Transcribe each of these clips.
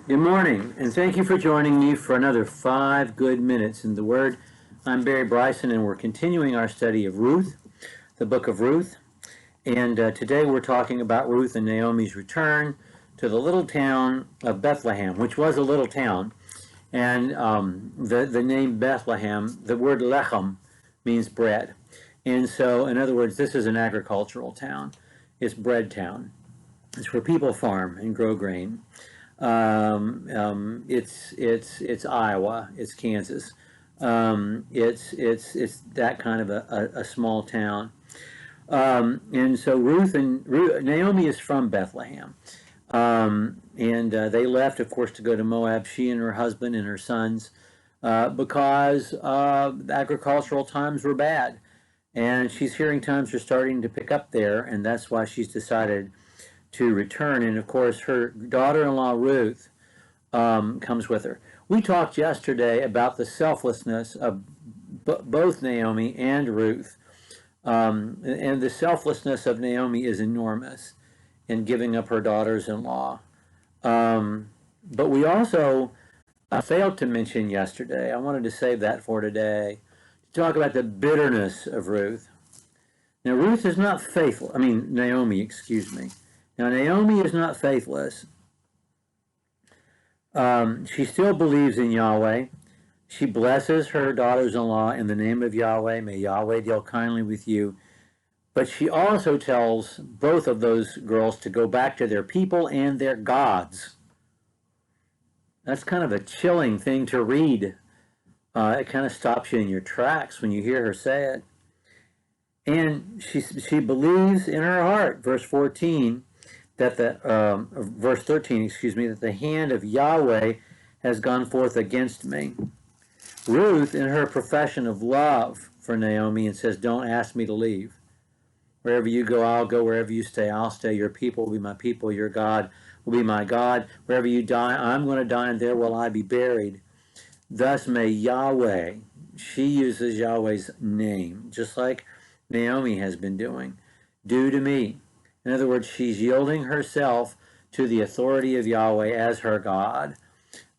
Good morning, and thank you for joining me for another 5 good minutes in the Word. I'm Barry Bryson, and we're continuing our study of Ruth, the book of Ruth. And today we're talking about Ruth and Naomi's return to the little town of Bethlehem, which was a little town. And the name Bethlehem, the word lechem, means bread. And so, in other words, this is an agricultural town. It's bread town. It's where people farm and grow grain. It's Iowa, it's Kansas, it's that kind of a small town, and so Naomi is from Bethlehem, and they left, of course, to go to Moab. She and her husband and her sons, because the agricultural times were bad, and she's hearing times are starting to pick up there, and that's why she's decided to return. And of course, her daughter-in-law Ruth comes with her. We talked yesterday about the selflessness of both Naomi and Ruth, and the selflessness of Naomi is enormous in giving up her daughters-in-law. But we also failed to mention yesterday, I wanted to save that for today, to talk about the bitterness of Ruth. Now, Ruth is not faithful. Naomi, excuse me. Now, Naomi is not faithless. She still believes in Yahweh. She blesses her daughters-in-law in the name of Yahweh. May Yahweh deal kindly with you. But she also tells both of those girls to go back to their people and their gods. That's kind of a chilling thing to read. It kind of stops you in your tracks when you hear her say it. And she believes in her heart, verse 14, that verse 13, that the hand of Yahweh has gone forth against me. Ruth, in her profession of love for Naomi, and says, don't ask me to leave. Wherever you go, I'll go. Wherever you stay, I'll stay. Your people will be my people. Your God will be my God. Wherever you die, I'm going to die, and there will I be buried. Thus may Yahweh, she uses Yahweh's name, just like Naomi has been doing, do to me. In other words, she's yielding herself to the authority of Yahweh as her God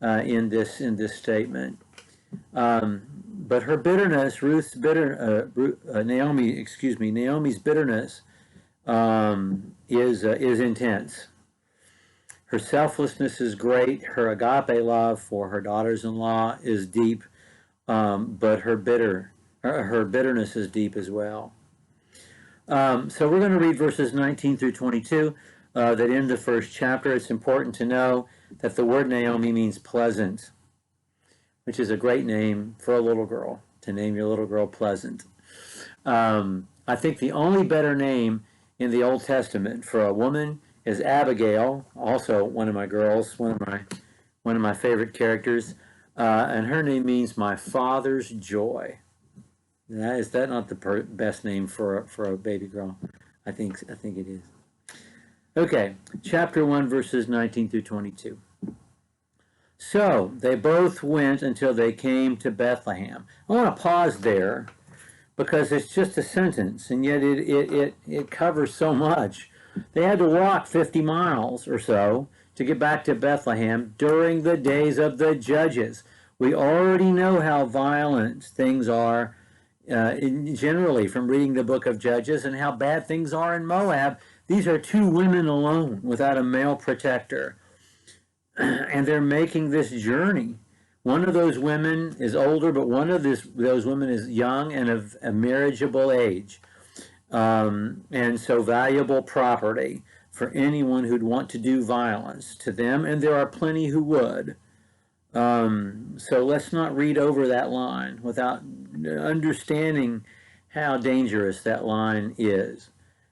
in this statement. But her bitterness, Naomi's bitterness is intense. Her selflessness is great. Her agape love for her daughters-in-law is deep, but her bitterness is deep as well. So we're going to read verses 19 through 22 that end the first chapter. It's important to know that the word Naomi means pleasant, which is a great name for a little girl, to name your little girl Pleasant. I think the only better name in the Old Testament for a woman is Abigail, also one of my girls, one of my favorite characters, and her name means my father's joy. Is that not the best name for a baby girl? I think it is. Okay, chapter 1, verses 19 through 22. So they both went until they came to Bethlehem. I want to pause there because it's just a sentence, and yet it covers so much. They had to walk 50 miles or so to get back to Bethlehem during the days of the judges. We already know how violent things are generally from reading the book of Judges, and how bad things are in Moab. These are two women alone without a male protector, and they're making this journey. One of those women is older, but one of those women is young and of a marriageable age, and so valuable property for anyone who'd want to do violence to them, and there are plenty who would. So let's not read over that line without understanding how dangerous that line is.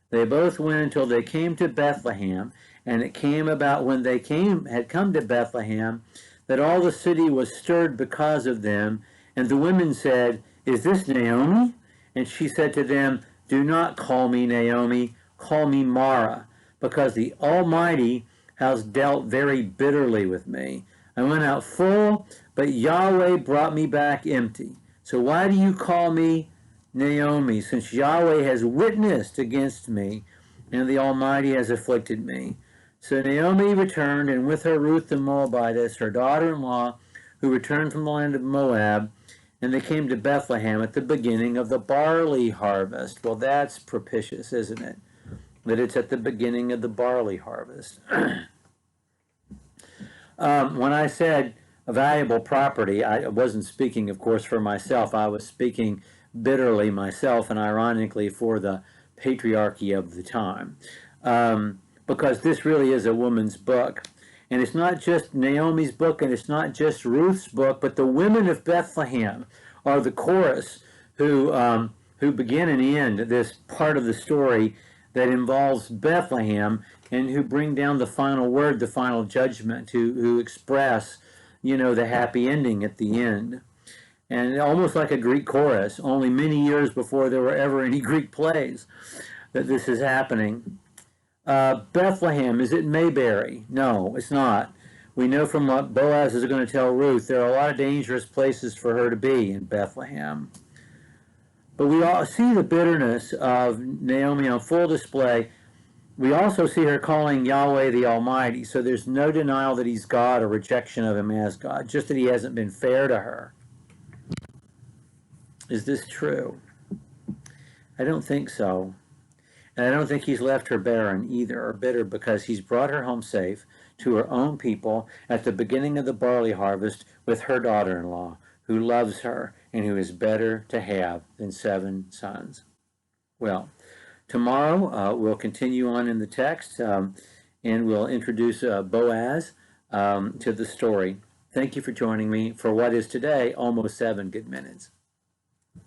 They both went until they came to Bethlehem, and it came about when they had come to Bethlehem that all the city was stirred because of them. And the women said, is this Naomi? And she said to them, do not call me Naomi, call me Mara, because the Almighty has dealt very bitterly with me. I went out full, but Yahweh brought me back empty. So why do you call me Naomi, since Yahweh has witnessed against me, and the Almighty has afflicted me? So Naomi returned, and with her Ruth the Moabitess, her daughter-in-law, who returned from the land of Moab, and they came to Bethlehem at the beginning of the barley harvest. Well, that's propitious, isn't it? That it's at the beginning of the barley harvest. When I said a valuable property, I wasn't speaking, of course, for myself. I was speaking bitterly myself and ironically for the patriarchy of the time. Because this really is a woman's book. And it's not just Naomi's book and it's not just Ruth's book, but the women of Bethlehem are the chorus who begin and end this part of the story that involves Bethlehem and who bring down the final word, the final judgment, who express, the happy ending at the end. And almost like a Greek chorus, only many years before there were ever any Greek plays, that this is happening. Bethlehem, is it Mayberry? No, it's not. We know from what Boaz is going to tell Ruth, there are a lot of dangerous places for her to be in Bethlehem. But we all see the bitterness of Naomi on full display. We also see her calling Yahweh the Almighty, so there's no denial that he's God or rejection of him as God, just that he hasn't been fair to her. Is this true? I don't think so. And I don't think he's left her barren either or bitter, because he's brought her home safe to her own people at the beginning of the barley harvest with her daughter-in-law, who loves her and who is better to have than 7 sons. Well, tomorrow we'll continue on in the text and we'll introduce Boaz to the story. Thank you for joining me for what is today almost 7 good minutes.